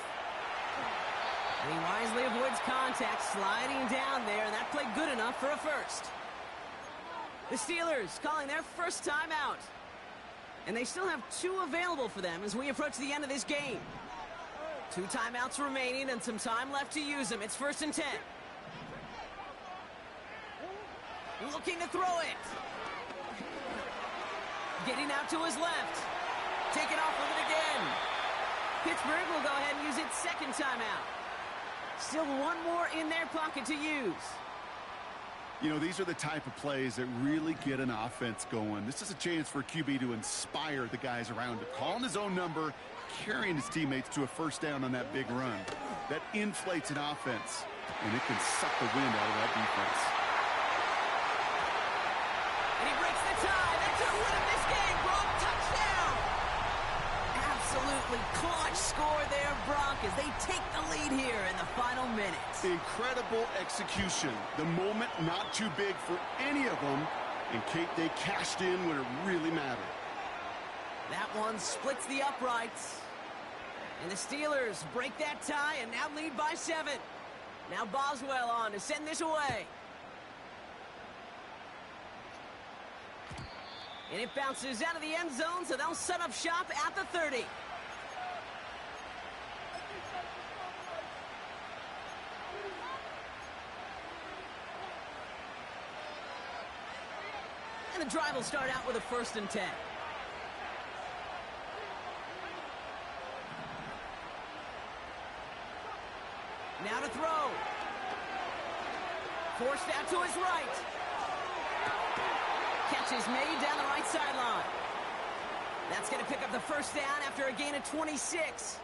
And he wisely avoids contact, sliding down there, and that played good enough for a first. The Steelers calling their first timeout. And they still have 2 available for them as we approach the end of this game. 2 timeouts remaining and some time left to use them. It's 1st and 10. Looking to throw it. Getting out to his left. Taking off with it again. Pittsburgh will go ahead and use its 2nd timeout. Still 1 more in their pocket to use. You know, these are the type of plays that really get an offense going. This is a chance for QB to inspire the guys around him. Calling his own number, carrying his teammates to a first down on that big run. That inflates an offense, and it can suck the wind out of that defense. And he breaks the tie. That's a win of this game, Brock. Touchdown! Absolutely clutch score there, Brock, as they take the lead here in the final minutes. Incredible execution. The moment not too big for any of them, and Kate, they cashed in when it really mattered. That one splits the uprights. And the Steelers break that tie and now lead by 7. Now Boswell on to send this away. And it bounces out of the end zone, so they'll set up shop at the 30. And the drive will start out with a 1st and 10. Now to throw. Forced out to his right. Catch is made down the right sideline. That's going to pick up the first down after a gain of 26.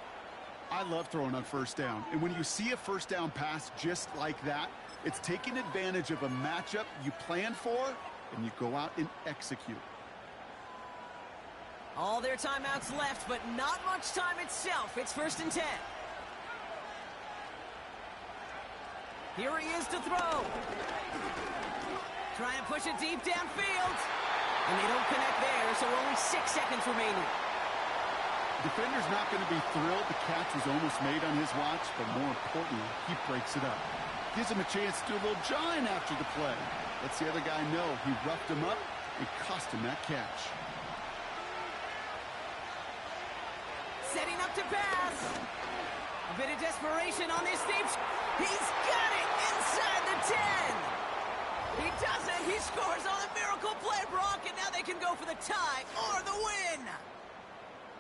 I love throwing on first down. And when you see a first down pass just like that, it's taking advantage of a matchup you plan for, and you go out and execute. All their timeouts left, but not much time itself. It's 1st and 10. Here he is to throw. Try and push it deep downfield. And they don't connect there, so only 6 seconds remaining. Defender's not going to be thrilled the catch was almost made on his watch, but more importantly, he breaks it up. Gives him a chance to do a little jawing after the play. Lets the other guy know he roughed him up and cost him that catch. Setting up to pass. A bit of desperation on this deep. He's got it inside the 10. He does it. He scores on a miracle play, Brock, and now they can go for the tie or the win.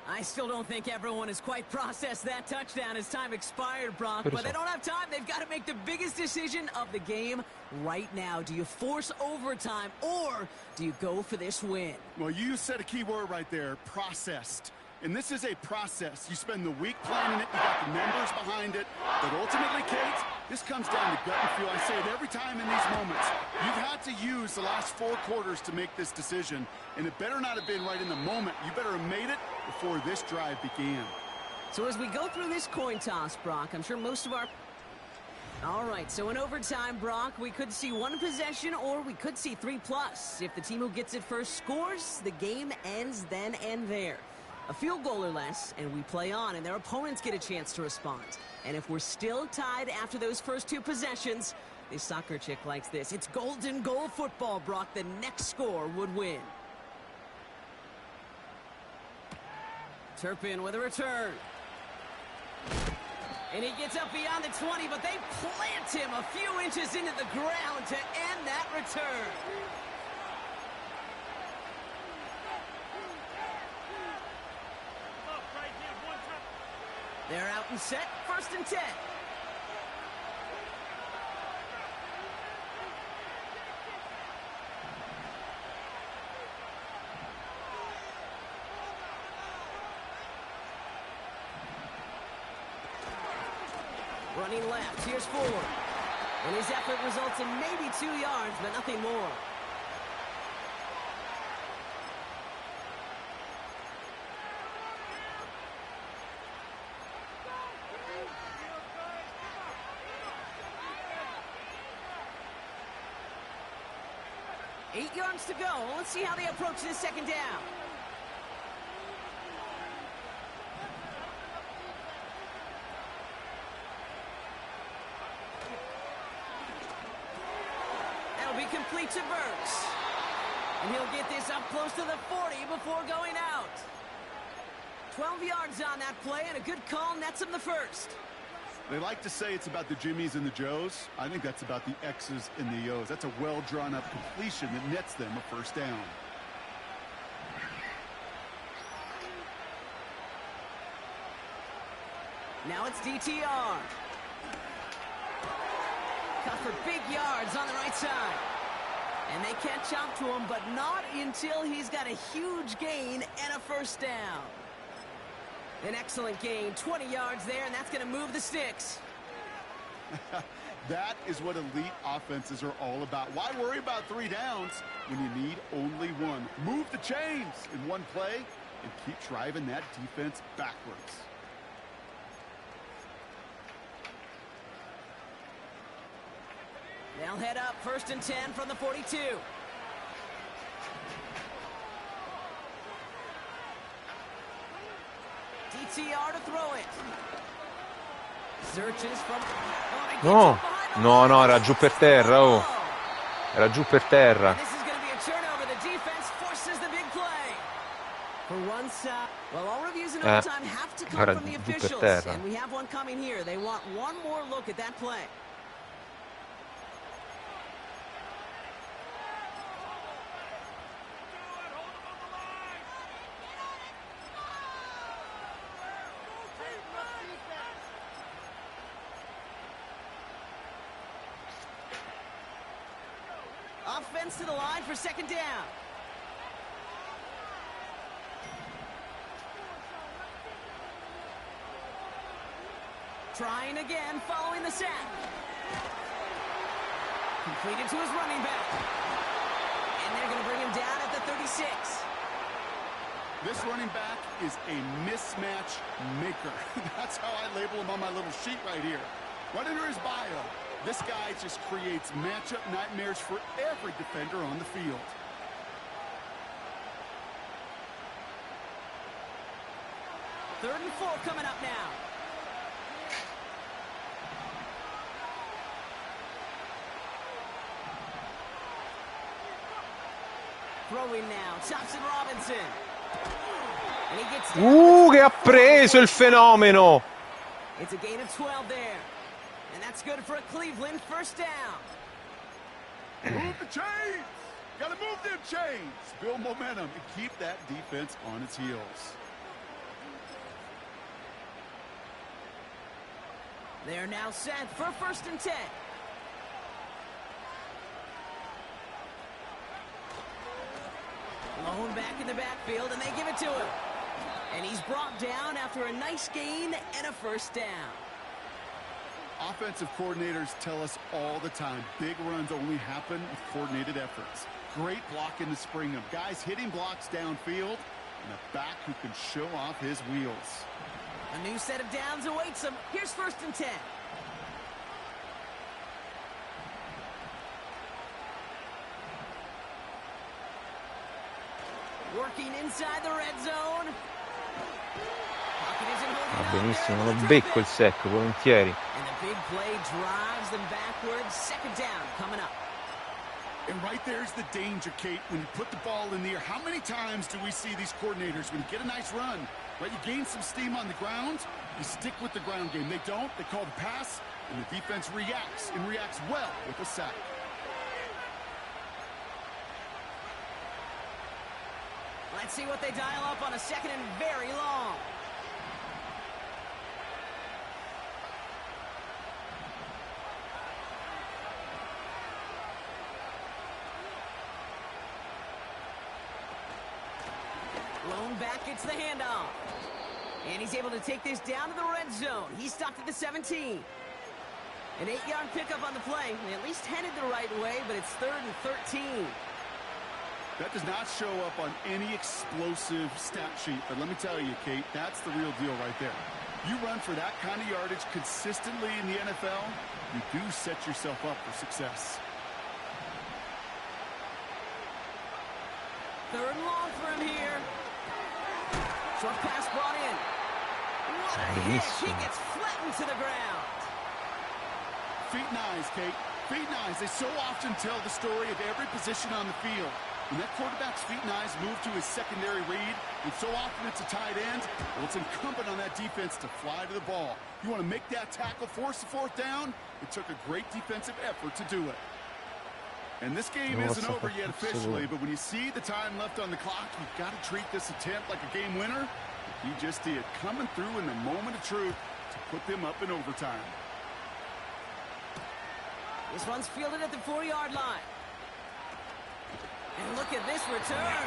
I still don't think everyone has quite processed that touchdown as time expired, Brock, but they don't have time. They've got to make the biggest decision of the game right now. Do you force overtime or do you go for this win? Well, you said a key word right there, processed. And this is a process. You spend the week planning it, you got the numbers behind it, but ultimately, Kate, this comes down to gut and feel. I say it every time in these moments. You've had to use the last 4 quarters to make this decision, and it better not have been right in the moment. You better have made it before this drive began. So as we go through this coin toss, Brock, I'm sure most of our... All right, so in overtime, Brock, we could see 1 possession or we could see 3+. If the team who gets it first scores, the game ends then and there. A field goal or less, and we play on, and their opponents get a chance to respond. And if we're still tied after those first 2 possessions, this soccer chick likes this. It's golden goal football, Brock. The next score would win. Turpin with a return. And he gets up beyond the 20, but they plant him a few inches into the ground to end that return. They're out and set, 1st and 10. Running left, here's forward. And his effort results in maybe 2 yards, but nothing more. Eight yards to go. Let's see how they approach this 2nd down. That'll be complete to Burks. And he'll get this up close to the 40 before going out. 12 yards on that play, and a good call nets him the first. They like to say it's about the Jimmies and the Joes. I think that's about the X's and the O's. That's a well-drawn-up completion that nets them a first down. Now it's DTR. Cut for big yards on the right side. And they catch up to him, but not until he's got a huge gain and a first down. An excellent gain, 20 yards there, and that's going to move the sticks. That is what elite offenses are all about. Why worry about 3 downs when you need only 1? Move the chains in 1 play and keep driving that defense backwards. They'll head up 1st and 10 from the 42. DTR to throw it. Searches from... No, no, no, era giù per terra, oh. Era giù per terra. This is going to be a turnover. The defense forces the big play. For one side, well, all reviews in overtime have to come from the officials, and we have one coming here. They want one more look at that play. Offense to the line for 2nd down. Trying again, following the sack. Completed to his running back. And they're going to bring him down at the 36. This running back is a mismatch maker. That's how I label him on my little sheet right here. Right under his bio. This guy just creates matchup nightmares for every defender on the field. Third and 4 coming up now. Throwing now, Thompson Robinson. And he gets down. Che ha preso il fenomeno! It's a gain of 12 there. And that's good for a Cleveland first down. Move the chains! Gotta move them chains! Build momentum and keep that defense on its heels. They're now set for 1st and 10. Lone back in the backfield, and they give it to him. And he's brought down after a nice gain and a first down. Offensive coordinators tell us all the time, big runs only happen with coordinated efforts. Great block in the spring of guys hitting blocks downfield and a back who can show off his wheels. A new set of downs awaits him. Here's 1st and 10. Working inside the red zone. Pocket isn't holding Va up benissimo, there. lo becco il secco, volentieri. And the big play drives them backwards. 2nd down coming up. And right there's the danger, Kate, when you put the ball in the air. How many times do we see these coordinators, when you get a nice run, right, you gain some steam on the ground, you stick with the ground game. They don't, they call the pass, and the defense reacts, and reacts well with a sack. Let's see what they dial up on a 2nd and very long. Lone back gets the handoff. And he's able to take this down to the red zone. He's stopped at the 17. An 8-yard pickup on the play. They at least headed the right way, but it's 3rd and 13. That does not show up on any explosive stat sheet, but let me tell you, Kate, that's the real deal right there. You run for that kind of yardage consistently in the NFL, you do set yourself up for success. 3rd and long for him here. Short pass brought in. What a hit. He gets flattened to the ground. Feet and eyes, Kate. Feet and eyes. They so often tell the story of every position on the field. When that quarterback's feet and eyes move to his secondary read, and so often it's a tight end, well, it's incumbent on that defense to fly to the ball. You want to make that tackle, force the 4th down? It took a great defensive effort to do it. And this game isn't over yet officially, but when you see the time left on the clock, you've got to treat this attempt like a game winner. He just did, coming through in the moment of truth to put them up in overtime. This one's fielded at the 4-yard line. And look at this return.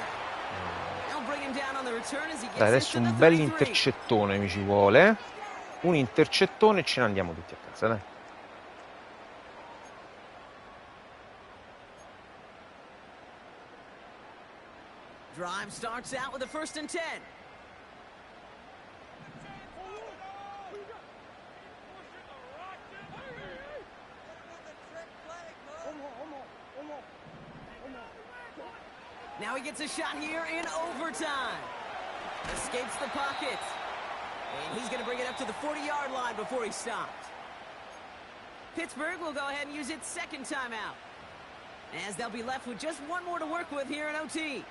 They'll bring him down on the return as he gets Adesso into un the bel 33. intercettone mi ci vuole. Un intercettone e ce ne andiamo tutti a casa, dai. Drive starts out with a 1st and 10. Now he gets a shot here in overtime. Escapes the pocket. And he's going to bring it up to the 40-yard line before he stopped. Pittsburgh will go ahead and use its 2nd timeout, as they'll be left with just one more to work with here in OT.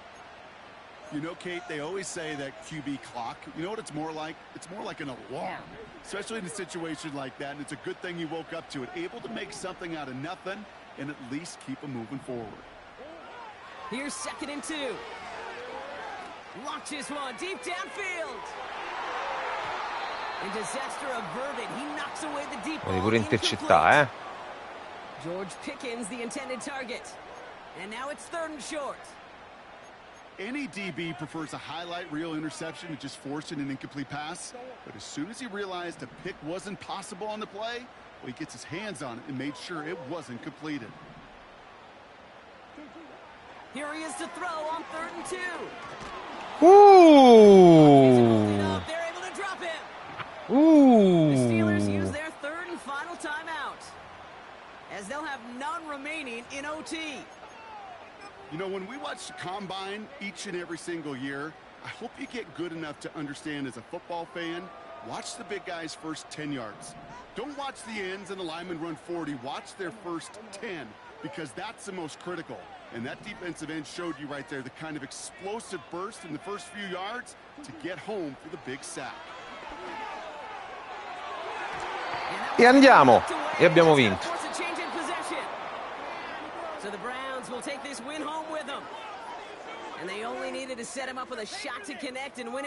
You know, Kate, they always say that QB clock, you know what it's more like? It's more like an alarm, especially in a situation like that, and it's a good thing you woke up to it, able to make something out of nothing and at least keep them moving forward. Here's 2nd and 2. Launches one deep downfield. And disaster averted. He knocks away the deep ball. Pure intercettà, eh? George Pickens, the intended target. And now it's 3rd and short. Any DB prefers a highlight reel interception to just forcing an incomplete pass. But as soon as he realized a pick wasn't possible on the play, well, he gets his hands on it and made sure it wasn't completed. Here he is to throw on 3rd and 2. Ooh! They're able to drop him. Ooh! The Steelers use their 3rd and final timeout, as they'll have none remaining in OT. You know, when we watch the Combine each and every single year, I hope you get good enough to understand as a football fan, watch the big guys' first 10 yards. Don't watch the ends and the linemen run 40. Watch their first 10, because that's the most critical. And that defensive end showed you right there the kind of explosive burst in the first few yards to get home for the big sack. E andiamo, e abbiamo vinto. So the Browns will take this win home with them. And they only needed to set him up with a shot to connect and win it.